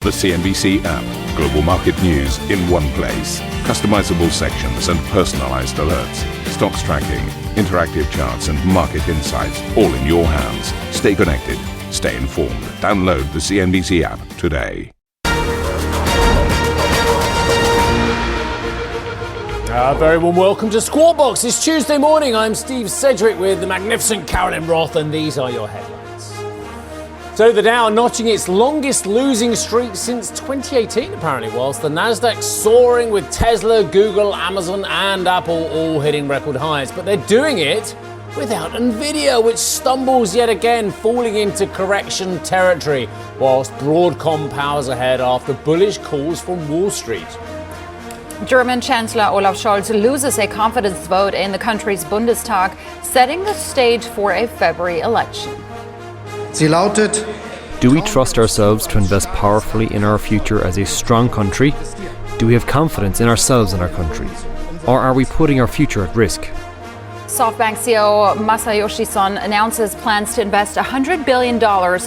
The CNBC app. Global market news in one place. Customizable sections and personalized alerts. Stocks tracking, interactive charts and market insights all in your hands. Stay connected. Stay informed. Download the CNBC app today. Very warm welcome to Squawk Box. It's Tuesday morning. I'm Steve Sedgwick with the magnificent Carolyn Roth, and these are your headlines. So the Dow notching its longest losing streak since 2018, apparently, whilst the Nasdaq soaring with Tesla, Google, Amazon and Apple all hitting record highs. But they're doing it without Nvidia, which stumbles yet again, falling into correction territory, whilst Broadcom powers ahead after bullish calls from Wall Street. German Chancellor Olaf Scholz loses a confidence vote in the country's Bundestag, setting the stage for a February election. Do we trust ourselves to invest powerfully in our future as a strong country? Do we have confidence in ourselves and our country? Or are we putting our future at risk? SoftBank CEO Masayoshi Son announces plans to invest $100 billion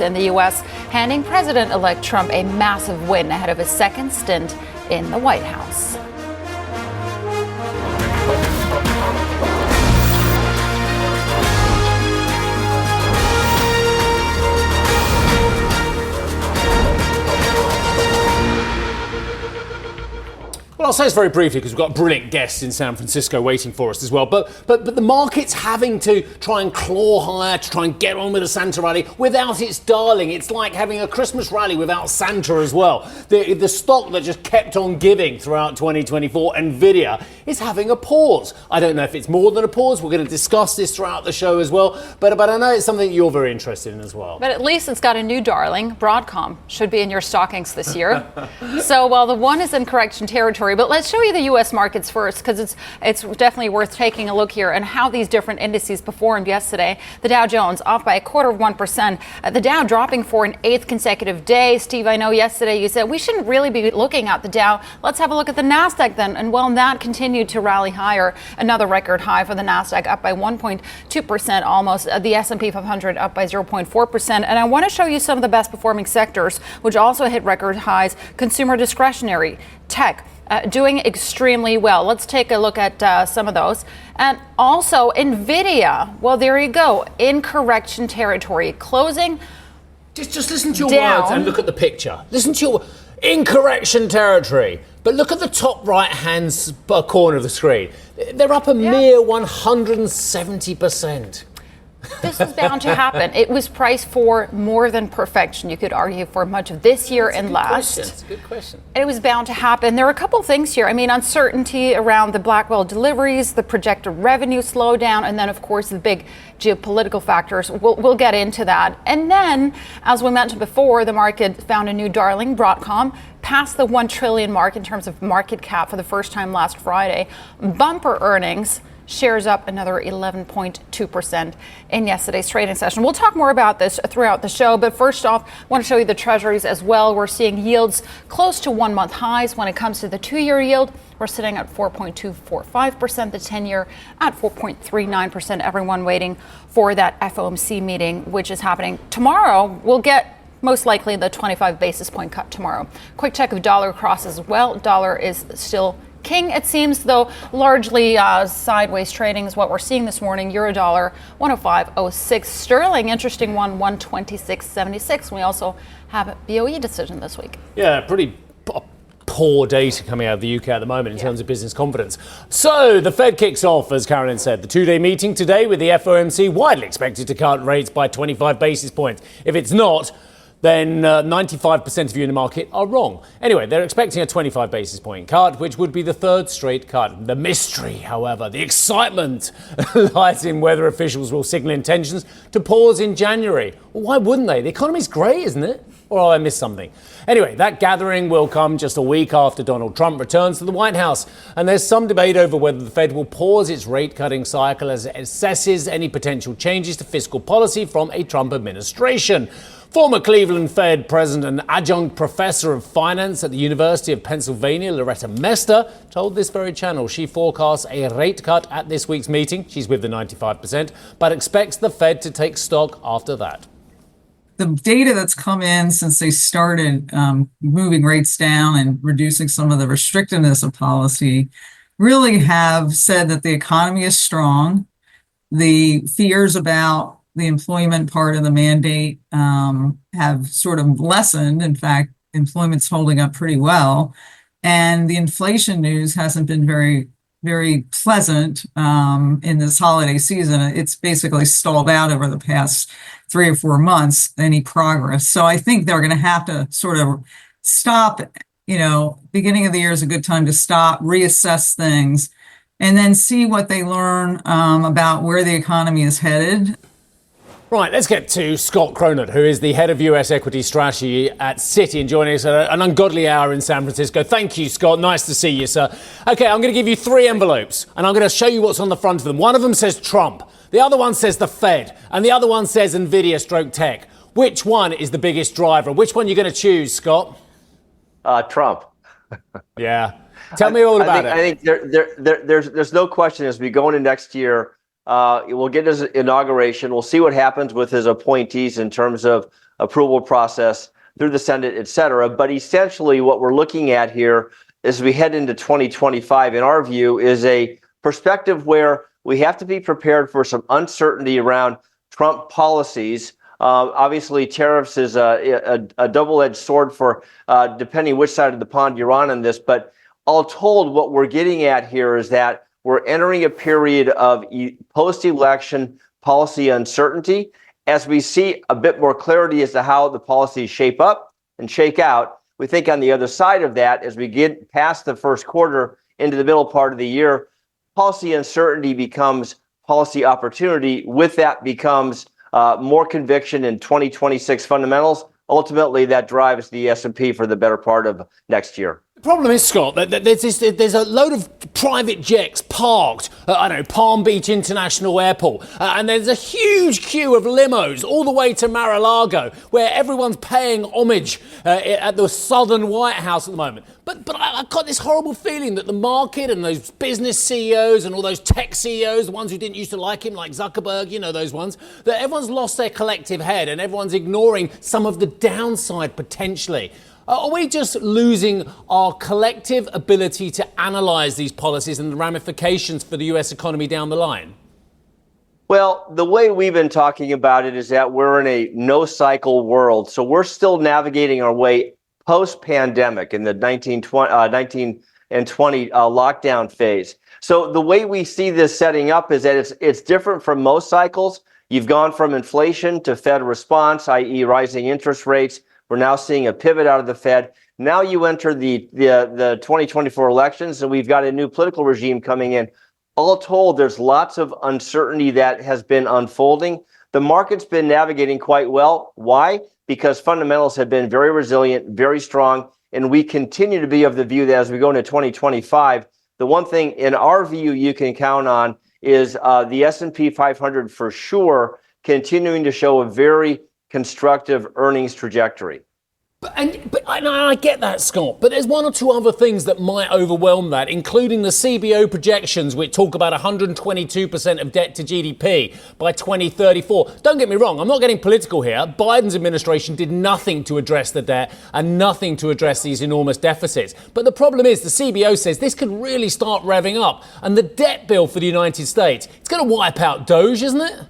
in the U.S., handing President-elect Trump a massive win ahead of his second stint in the White House. Well, I'll say this very briefly because we've got brilliant guests in San Francisco waiting for us as well. But the market's having to try and claw higher to try and get on with the Santa rally without its darling. It's like having a Christmas rally without Santa as well. The stock that just kept on giving throughout 2024, Nvidia, is having a pause. I don't know if it's more than a pause. We're going to discuss this throughout the show as well. But I know it's something you're very interested in as well. But at least it's got a new darling. Broadcom should be in your stockings this year. So while the one is in correction territory, but let's show you the U.S. markets first, because it's definitely worth taking a look here and how these different indices performed yesterday. The Dow Jones off by 0.25%. The Dow dropping for an 8th consecutive day. Steve, I know yesterday you said we shouldn't really be looking at the Dow. Let's have a look at the Nasdaq then. And well, that continued to rally higher. Another record high for the Nasdaq, up by 1.2% almost. The S&P 500 up by 0.4%. And I want to show you some of the best performing sectors, which also hit record highs. Consumer discretionary, tech, doing extremely well. Let's take a look at some of those. And also Nvidia. Well, there you go. In correction territory. Closing Just listen to your down. words and look at the picture. Listen to your in correction territory. But look at the top right-hand corner of the screen. They're up a mere 170%. This is bound to happen. It was priced for more than perfection, you could argue, for much of this year and last. That's a good question. It was bound to happen. There are a couple of things here. I mean, uncertainty around the Blackwell deliveries, the projected revenue slowdown, and then, of course, the big geopolitical factors. We'll get into that. And then, as we mentioned before, the market found a new darling, Broadcom, passed the 1 trillion mark in terms of market cap for the first time last Friday. Bumper earnings. Shares up another 11.2% in yesterday's trading session. We'll talk more about this throughout the show, but first off, I want to show you the treasuries as well. We're seeing yields close to 1-month highs when it comes to the 2-year yield. We're sitting at 4.245%, the 10-year at 4.39%. Everyone waiting for that FOMC meeting, which is happening tomorrow. We'll get most likely the 25 basis point cut tomorrow. Quick check of dollar cross as well. Dollar is still king, it seems, though largely sideways trading is what we're seeing this morning. Euro dollar 105.06. Sterling, interesting one, 126.76. We also have a BOE decision this week. Yeah, pretty poor data coming out of the UK at the moment in terms of business confidence. So the Fed kicks off, as Carolyn said, the 2-day meeting today with the FOMC widely expected to cut rates by 25 basis points. If it's not, then 95% of you in the market are wrong. Anyway, they're expecting a 25 basis point cut, which would be the third straight cut. The mystery, however, the excitement lies in whether officials will signal intentions to pause in January. Well, why wouldn't they? The economy's great, isn't it? Or I missed something. Anyway, that gathering will come just a week after Donald Trump returns to the White House. And there's some debate over whether the Fed will pause its rate cutting cycle as it assesses any potential changes to fiscal policy from a Trump administration. Former Cleveland Fed president and adjunct professor of finance at the University of Pennsylvania, Loretta Mester, told this very channel she forecasts a rate cut at this week's meeting. She's with the 95%, but expects the Fed to take stock after that. the data that's come in since they started moving rates down and reducing some of the restrictiveness of policy really have said that the economy is strong. The fears about the employment part of the mandate have sort of lessened. In fact, employment's holding up pretty well. And the inflation news hasn't been very pleasant in this holiday season. It's basically stalled out over the past 3 or 4 months, any progress. So I think they're going to have to sort of stop, beginning of the year is a good time to stop, reassess things, and then see what they learn about where the economy is headed. Right, let's get to Scott Cronert, who is the head of US equity strategy at Citi, and joining us at an ungodly hour in San Francisco. Thank you, Scott. Nice to see you, sir. Okay, I'm going to give you 3 envelopes, and I'm going to show you what's on the front of them. One of them says Trump, the other one says the Fed, and the other one says Nvidia/tech. Which one is the biggest driver? Which one are you going to choose, Scott? Trump. Yeah. Tell me all about it. I think there's no question as we go into next year, we'll get his inauguration. We'll see what happens with his appointees in terms of approval process through the Senate, et cetera. But essentially what we're looking at here as we head into 2025, in our view, is a perspective where we have to be prepared for some uncertainty around Trump policies. Obviously, tariffs is a double-edged sword for depending which side of the pond you're on this. But all told, what we're getting at here is that we're entering a period of post-election policy uncertainty. As we see a bit more clarity as to how the policies shape up and shake out, we think on the other side of that, as we get past the first quarter into the middle part of the year, policy uncertainty becomes policy opportunity. With that becomes more conviction in 2026 fundamentals. Ultimately, that drives the S&P for the better part of next year. The problem is, Scott, that there's a load of private jets parked at, Palm Beach International Airport. And there's a huge queue of limos all the way to Mar-a-Lago, where everyone's paying homage at the southern White House at the moment. But I've got this horrible feeling that the market and those business CEOs and all those tech CEOs, the ones who didn't used to like him, like Zuckerberg, those ones, that everyone's lost their collective head and everyone's ignoring some of the downside potentially. Are we just losing our collective ability to analyse these policies and the ramifications for the US economy down the line? Well, the way we've been talking about it is that we're in a no-cycle world. So we're still navigating our way post-pandemic in the 19 and 20 lockdown phase. So the way we see this setting up is that it's different from most cycles. You've gone from inflation to Fed response, i.e. rising interest rates. We're now seeing a pivot out of the Fed. Now you enter the 2024 elections, and we've got a new political regime coming in. All told, there's lots of uncertainty that has been unfolding. The market's been navigating quite well. Why? Because fundamentals have been very resilient, very strong, and we continue to be of the view that as we go into 2025, the one thing in our view you can count on is the S&P 500 for sure continuing to show a very constructive earnings trajectory. But I get that, Scott, but there's one or two other things that might overwhelm that, including the CBO projections, which talk about 122% of debt to GDP by 2034. Don't get me wrong, I'm not getting political here. Biden's administration did nothing to address the debt and nothing to address these enormous deficits. But the problem is the CBO says this could really start revving up. And the debt bill for the United States, it's going to wipe out Doge, isn't it?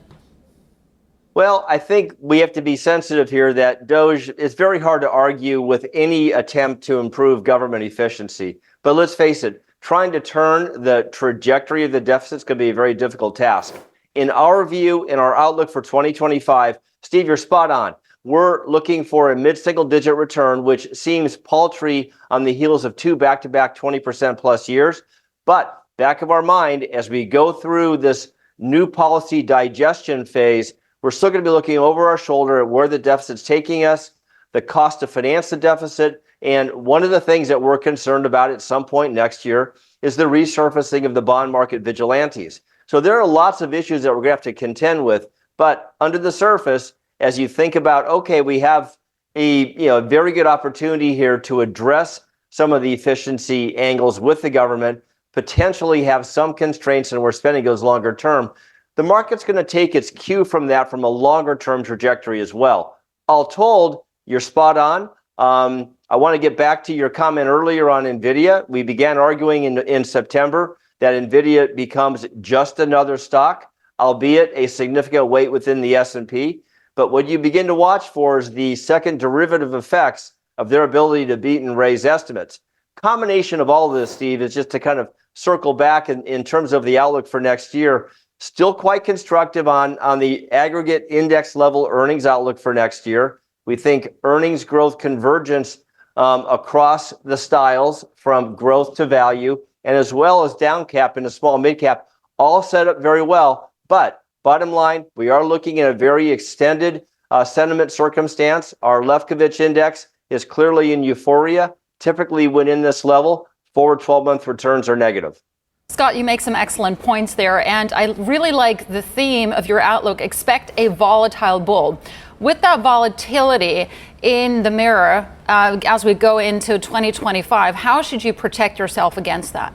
Well, I think we have to be sensitive here that Doge is very hard to argue with any attempt to improve government efficiency. But let's face it, trying to turn the trajectory of the deficit is going to be a very difficult task. In our view, in our outlook for 2025, Steve, you're spot on. We're looking for a mid-single digit return, which seems paltry on the heels of 2 back-to-back 20% plus years. But back of our mind, as we go through this new policy digestion phase, we're still going to be looking over our shoulder at where the deficit's taking us, the cost to finance the deficit. And one of the things that we're concerned about at some point next year is the resurfacing of the bond market vigilantes. So there are lots of issues that we're going to have to contend with. But under the surface, as you think about, okay, we have a very good opportunity here to address some of the efficiency angles with the government, potentially have some constraints and where spending goes longer term. The market's going to take its cue from that from a longer term trajectory as well. all told, you're spot on. I want to get back to your comment earlier on NVIDIA. We began arguing in September that NVIDIA becomes just another stock, albeit a significant weight within the S&P. But what you begin to watch for is the second derivative effects of their ability to beat and raise estimates. Combination of all of this, Steve, is just to kind of circle back in terms of the outlook for next year. Still quite constructive on the aggregate index level earnings outlook for next year. We think earnings growth convergence across the styles from growth to value, and as well as down cap and a small mid cap, all set up very well. But bottom line, we are looking at a very extended sentiment circumstance. Our Lefkovich index is clearly in euphoria. Typically, when in this level, forward 12-month returns are negative. Scott, you make some excellent points there, and I really like the theme of your outlook. Expect a volatile bull. With that volatility in the mirror as we go into 2025, how should you protect yourself against that?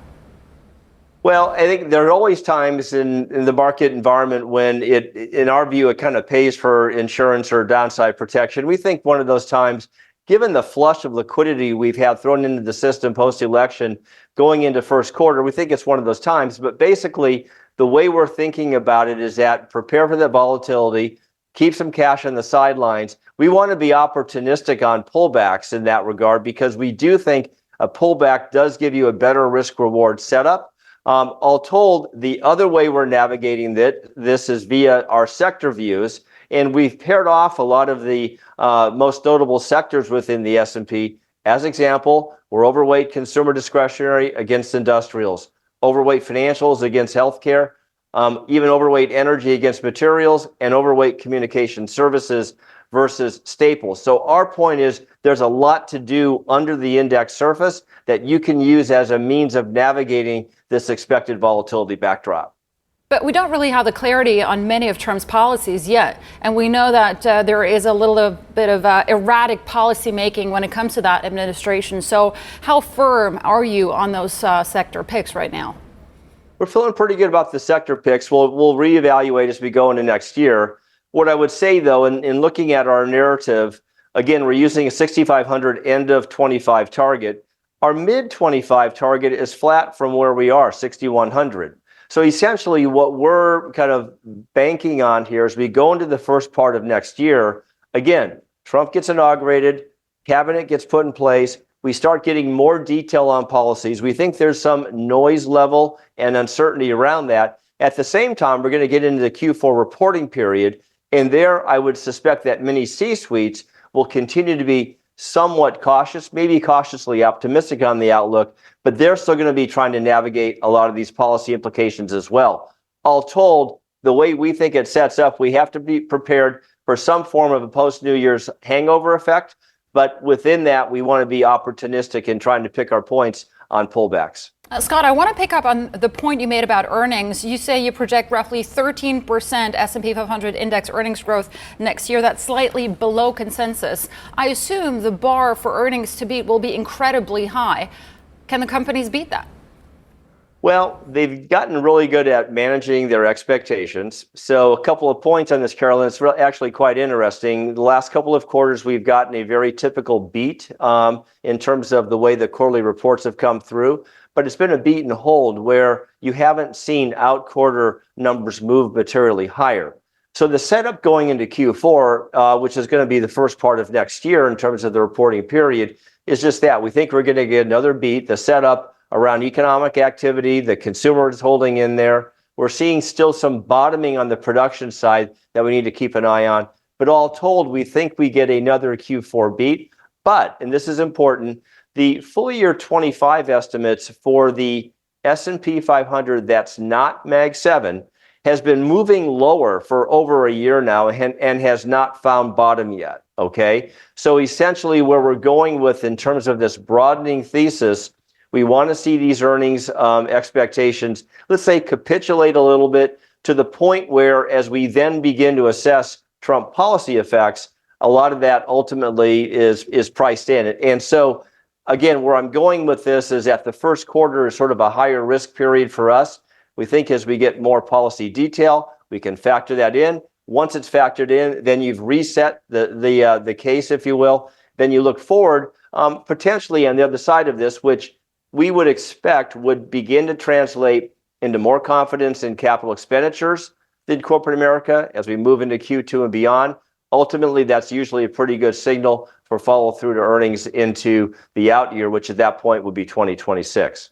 Well, I think there are always times in the market environment when in our view, it kind of pays for insurance or downside protection. We think one of those times, given the flush of liquidity we've had thrown into the system post-election going into first quarter, we think it's one of those times. But basically, the way we're thinking about it is that prepare for that volatility, keep some cash on the sidelines. We want to be opportunistic on pullbacks in that regard because we do think a pullback does give you a better risk-reward setup. All told, the other way we're navigating this is via our sector views, and we've paired off a lot of the most notable sectors within the S&P. As example, we're overweight consumer discretionary against industrials, overweight financials against healthcare, even overweight energy against materials, and overweight communication services versus staples. So our point is there's a lot to do under the index surface that you can use as a means of navigating this expected volatility backdrop. But we don't really have the clarity on many of Trump's policies yet. And we know that there is a little bit of erratic policy making when it comes to that administration. So how firm are you on those sector picks right now? We're feeling pretty good about the sector picks. We'll reevaluate as we go into next year. What I would say, though, in looking at our narrative, again, we're using a 6,500 end of 25 target. Our mid 25 target is flat from where we are, 6,100. So essentially what we're kind of banking on here as we go into the first part of next year, again, Trump gets inaugurated, cabinet gets put in place, we start getting more detail on policies. We think there's some noise level and uncertainty around that. At the same time, we're going to get into the Q4 reporting period, and there I would suspect that many C-suites will continue to be somewhat cautious, maybe cautiously optimistic on the outlook, but they're still going to be trying to navigate a lot of these policy implications as well. All told, the way we think it sets up, we have to be prepared for some form of a post-New Year's hangover effect, but within that, we want to be opportunistic in trying to pick our points on pullbacks. Scott, I want to pick up on the point you made about earnings. You say you project roughly 13% S&P 500 index earnings growth next year. That's slightly below consensus. I assume the bar for earnings to beat will be incredibly high. Can the companies beat that? Well, they've gotten really good at managing their expectations. So a couple of points on this, Carolyn. It's actually quite interesting. The last couple of quarters, we've gotten a very typical beat in terms of the way the quarterly reports have come through. But it's been a beat and hold where you haven't seen out-quarter numbers move materially higher. So the setup going into Q4, which is going to be the first part of next year in terms of the reporting period, is just that. We think we're going to get another beat. The setup around economic activity, the consumer is holding in there. We're seeing still some bottoming on the production side that we need to keep an eye on. But all told, we think we get another Q4 beat. But, and this is important, the full year 25 estimates for the S&P 500 that's not Mag 7 has been moving lower for over a year now and has not found bottom yet, okay? So essentially where we're going with in terms of this broadening thesis, we want to see these earnings expectations, let's say, capitulate a little bit to the point where as we then begin to assess Trump policy effects, a lot of that ultimately is priced in. And so again, where I'm going with this is that the first quarter is sort of a higher risk period for us. We think as we get more policy detail, we can factor that in. Once it's factored in, then you've reset the case, if you will. Then you look forward, potentially on the other side of this, which we would expect would begin to translate into more confidence in capital expenditures in corporate America as we move into Q2 and beyond. Ultimately, that's usually a pretty good signal for follow through to earnings into the out year, which at that point would be 2026.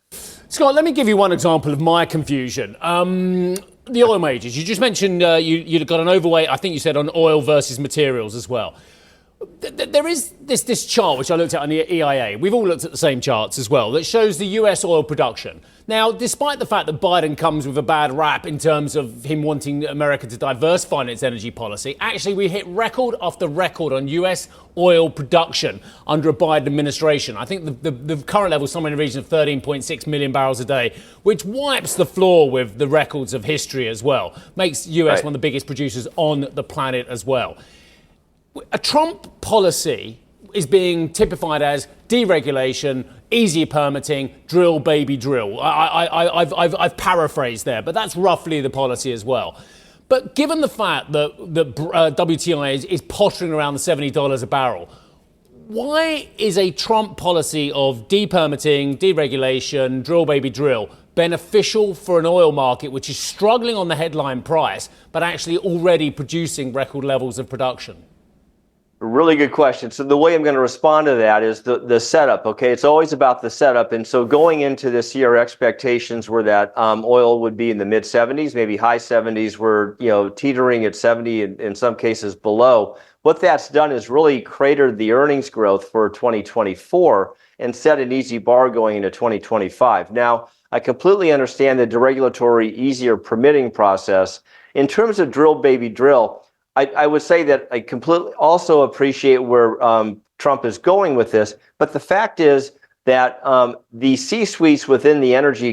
Scott, let me give you one example of my confusion. The oil majors. You just mentioned you'd got an overweight, I think you said, on oil versus materials as well. There is this chart, which I looked at on the EIA. We've all looked at the same charts as well, that shows the US oil production. Now, despite the fact that Biden comes with a bad rap in terms of him wanting America to diversify in its energy policy, actually we hit record after record on US oil production under a Biden administration. I think the current level is somewhere in the region of 13.6 million barrels a day, which wipes the floor with the records of history as well. Makes US one of the biggest producers on the planet as well. A Trump policy is being typified as deregulation, easier permitting, drill, baby, drill. I've paraphrased there, but that's roughly the policy as well. But given the fact that WTI is pottering around the $70 a barrel, why is a Trump policy of depermitting, deregulation, drill, baby, drill beneficial for an oil market which is struggling on the headline price, but actually already producing record levels of production? Really good question. So the way I'm going to respond to that is the setup. Okay, it's always about the setup. And so going into this year, expectations were that oil would be in the mid 70s, maybe high 70s. We're teetering at 70 in some cases below. What that's done is really cratered the earnings growth for 2024 and set an easy bar going into 2025. Now, I completely understand the deregulatory, easier permitting process. In terms of drill, baby, drill, I would say that I completely also appreciate where Trump is going with this. But the fact is that the C-suites within the energy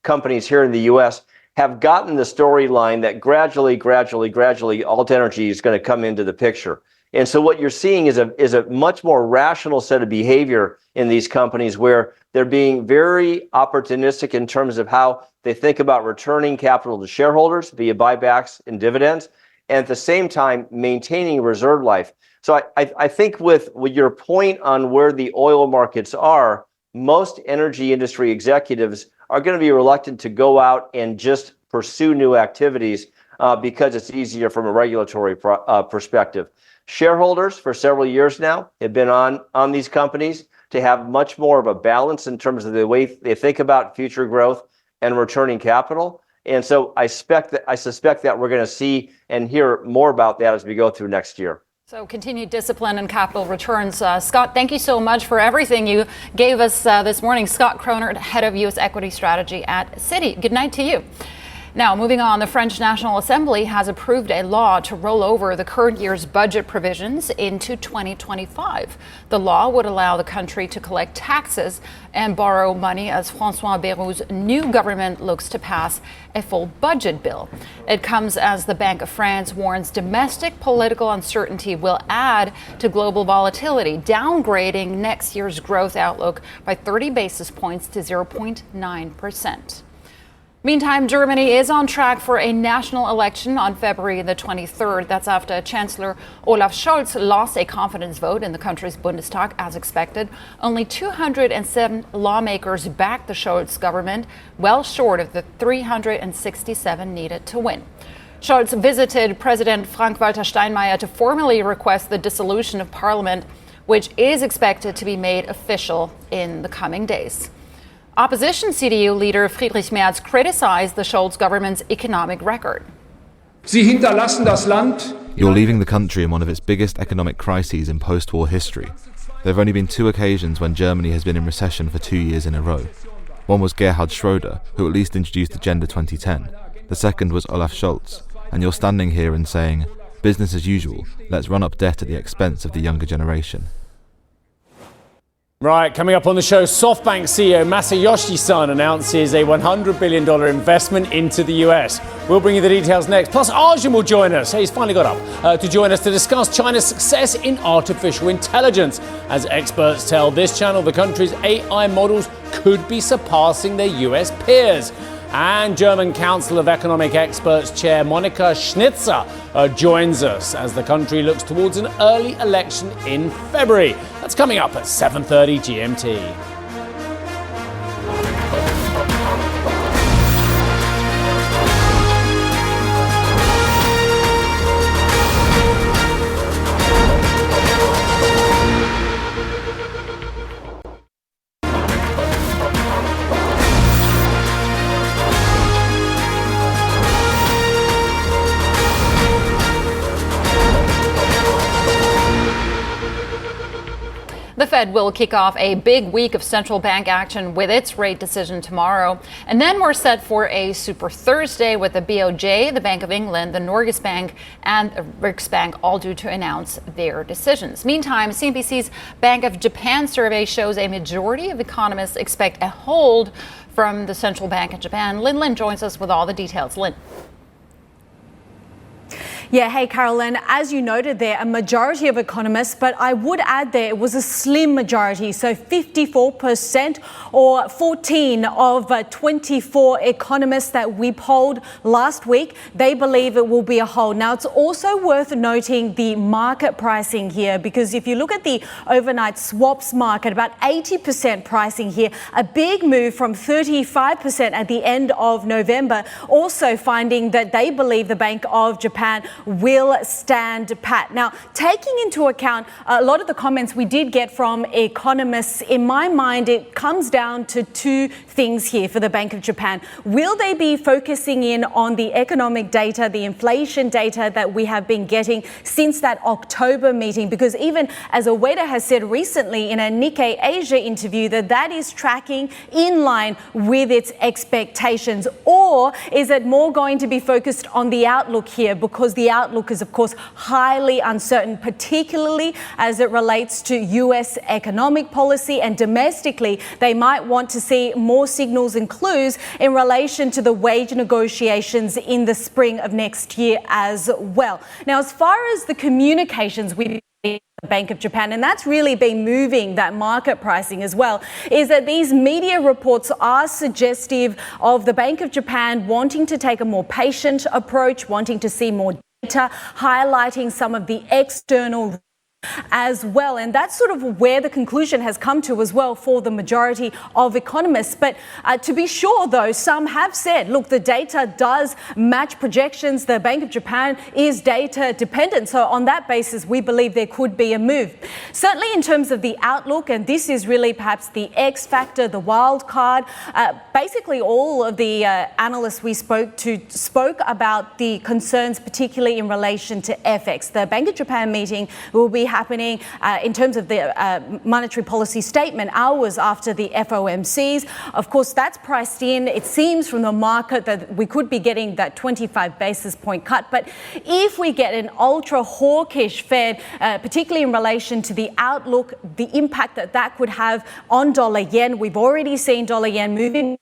companies here in the U.S. have gotten the storyline that gradually, alt energy is going to come into the picture. And so what you're seeing is a much more rational set of behavior in these companies where they're being very opportunistic in terms of how they think about returning capital to shareholders via buybacks and dividends, and at the same time maintaining reserve life. So I think with your point on where the oil markets are, most energy industry executives are going to be reluctant to go out and just pursue new activities because it's easier from a regulatory perspective. Shareholders for several years now have been on these companies to have much more of a balance in terms of the way they think about future growth and returning capital. And so I suspect that we're going to see and hear more about that as we go through next year. So continued discipline and capital returns. Scott, thank you so much for everything you gave us this morning. Scott Kroner, head of U.S. equity strategy at Citi. Good night to you. Now, moving on, the French National Assembly has approved a law to roll over the current year's budget provisions into 2025. The law would allow the country to collect taxes and borrow money as François Bayrou's new government looks to pass a full budget bill. It comes as the Bank of France warns domestic political uncertainty will add to global volatility, downgrading next year's growth outlook by 30 basis points to 0.9%. Meantime, Germany is on track for a national election on February the 23rd. That's after Chancellor Olaf Scholz lost a confidence vote in the country's Bundestag as expected. Only 207 lawmakers backed the Scholz government, well short of the 367 needed to win. Scholz visited President Frank-Walter Steinmeier to formally request the dissolution of parliament, which is expected to be made official in the coming days. Opposition CDU leader Friedrich Merz criticized the Scholz government's economic record. Sie hinterlassen das Land. You're leaving the country in one of its biggest economic crises in post-war history. There have only been 2 occasions when Germany has been in recession for 2 years in a row. One was Gerhard Schröder, who at least introduced Agenda 2010. The second was Olaf Scholz. And you're standing here and saying, business as usual, let's run up debt at the expense of the younger generation. Right, coming up on the show, SoftBank CEO Masayoshi Son announces a $100 billion investment into the US. We'll bring you the details next. Plus, Arjun will join us. He's finally got up to join us to discuss China's success in artificial intelligence. As experts tell this channel, the country's AI models could be surpassing their US peers. And German Council of Economic Experts Chair Monika Schnitzer joins us as the country looks towards an early election in February. That's coming up at 7:30 GMT. The Fed will kick off a big week of central bank action with its rate decision tomorrow. And then we're set for a Super Thursday with the BOJ, the Bank of England, the Norges Bank, and the Riksbank all due to announce their decisions. Meantime, CNBC's Bank of Japan survey shows a majority of economists expect a hold from the central bank of Japan. Lin joins us with all the details. Lin. Yeah, hey, Carolyn, as you noted there, a majority of economists, but I would add there it was a slim majority, so 54% or 14 of 24 economists that we polled last week, they believe it will be a hold. Now, it's also worth noting the market pricing here, because if you look at the overnight swaps market, about 80% pricing here, a big move from 35% at the end of November, also finding that they believe the Bank of Japan will stand pat. Now, taking into account a lot of the comments we did get from economists, in my mind, it comes down to two things here for the Bank of Japan. Will they be focusing in on the economic data, the inflation data that we have been getting since that October meeting? Because even as Ueda has said recently in a Nikkei Asia interview that is tracking in line with its expectations. Or is it more going to be focused on the outlook here? Because the outlook is, of course, highly uncertain, particularly as it relates to US economic policy, and domestically, they might want to see more signals and clues in relation to the wage negotiations in the spring of next year as well. Now, as far as the communications with the Bank of Japan, and that's really been moving that market pricing as well, is that these media reports are suggestive of the Bank of Japan wanting to take a more patient approach, wanting to see more data, highlighting some of the external as well. And that's sort of where the conclusion has come to as well for the majority of economists. But to be sure, though, some have said, look, the data does match projections. The Bank of Japan is data dependent. So on that basis, we believe there could be a move. Certainly in terms of the outlook, and this is really perhaps the X factor, the wild card, basically all of the analysts we spoke to spoke about the concerns, particularly in relation to FX. The Bank of Japan meeting will be happening in terms of the monetary policy statement hours after the FOMCs. Of course, that's priced in. It seems from the market that we could be getting that 25 basis point cut. But if we get an ultra hawkish Fed, particularly in relation to the outlook, the impact that could have on dollar yen, we've already seen dollar yen moving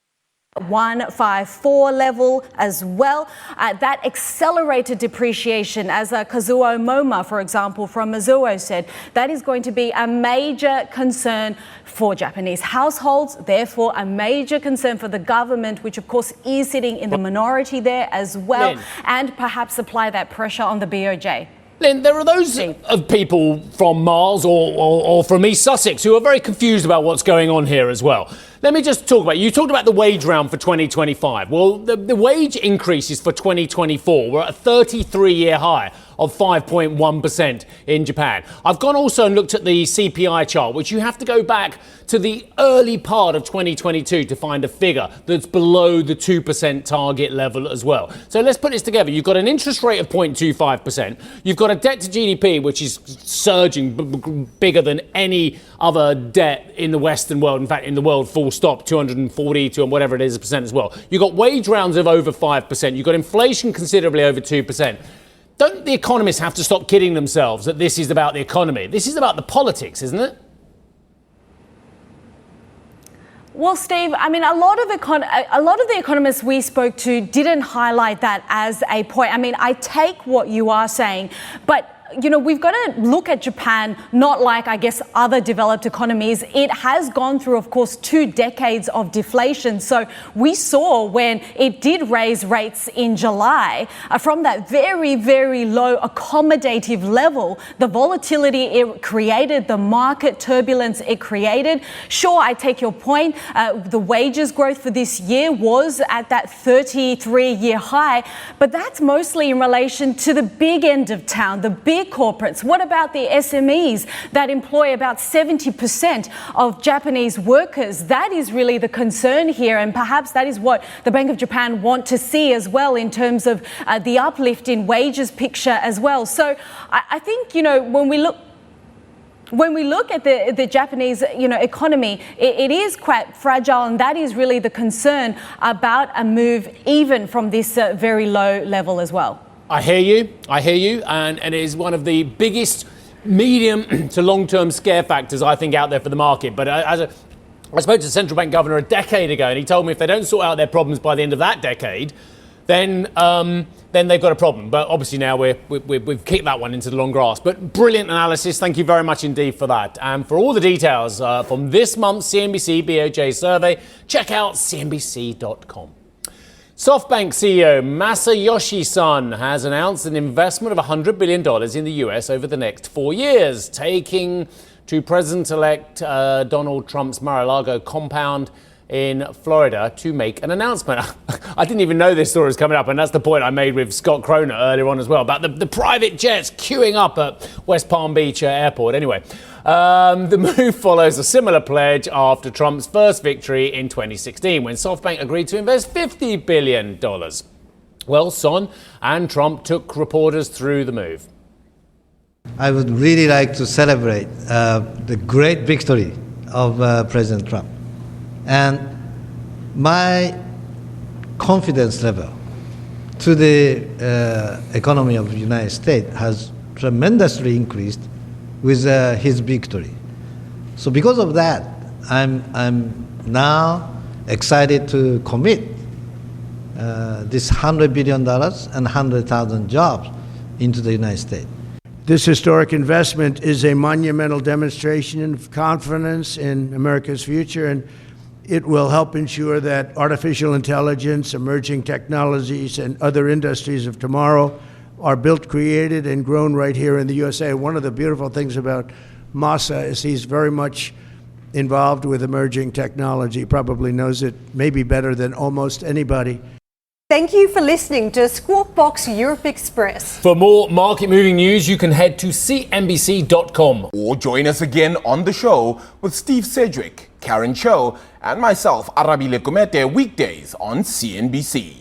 154 level as well. That accelerated depreciation, as Kazuo Moma, for example, from Mizuho said, that is going to be a major concern for Japanese households, therefore a major concern for the government, which of course is sitting in the minority there as well, and perhaps apply that pressure on the BOJ. Lynn, there are those of people from Mars or from East Sussex who are very confused about what's going on here as well. Let me just talk about, you talked about the wage round for 2025. Well, the wage increases for 2024 were at a 33-year high of 5.1% in Japan. I've gone also and looked at the CPI chart, which you have to go back to the early part of 2022 to find a figure that's below the 2% target level as well. So let's put this together. You've got an interest rate of 0.25%. You've got a debt to GDP, which is surging bigger than any other debt in the Western world. In fact, in the world, full stop, 240 to whatever it is percent as well. You've got wage rounds of over 5%. You've got inflation considerably over 2%. Don't the economists have to stop kidding themselves that this is about the economy? This is about the politics, isn't it? Well, Steve, I mean, a lot of the economists we spoke to didn't highlight that as a point. I mean, I take what you are saying, but we've got to look at Japan not like, I guess, other developed economies. It has gone through, of course, 2 decades of deflation. So we saw when it did raise rates in July, from that very, very low accommodative level, the volatility it created, the market turbulence it created. Sure, I take your point. The wages growth for this year was at that 33-year high, but that's mostly in relation to the big end of town, the big corporates. What about the SMEs that employ about 70% of Japanese workers? That is really the concern here, and perhaps that is what the Bank of Japan want to see as well in terms of the uplift in wages picture as well. So I think, when we look at the Japanese, economy, it is quite fragile, and that is really the concern about a move even from this very low level as well. I hear you, and it is one of the biggest medium to long-term scare factors, I think, out there for the market. But I spoke to the central bank governor a decade ago, and he told me if they don't sort out their problems by the end of that decade, then they've got a problem. But obviously now we've kicked that one into the long grass. But brilliant analysis. Thank you very much indeed for that. And for all the details from this month's CNBC BOJ survey, check out cnbc.com. SoftBank CEO Masayoshi Son has announced an investment of $100 billion in the US over the next 4 years, taking to President-elect Donald Trump's Mar-a-Lago compound in Florida to make an announcement. I didn't even know this story was coming up, and that's the point I made with Scott Kroner earlier on as well, about the private jets queuing up at West Palm Beach Airport. Anyway, the move follows a similar pledge after Trump's first victory in 2016, when SoftBank agreed to invest $50 billion. Well, Son and Trump took reporters through the move. I would really like to celebrate the great victory of President Trump. And my confidence level to the economy of the United States has tremendously increased with his victory. So because of that, I'm now excited to commit this $100 billion and 100,000 jobs into the United States. This historic investment is a monumental demonstration of confidence in America's future, and it will help ensure that artificial intelligence, emerging technologies, and other industries of tomorrow are built, created, and grown right here in the USA. One of the beautiful things about Masa is he's very much involved with emerging technology, probably knows it maybe better than almost anybody. Thank you for listening to Squawk Box Europe Express. For more market-moving news, you can head to cnbc.com. Or join us again on the show with Steve Sedgwick, Karen Cho, and myself, Arabile Kumete, weekdays on CNBC.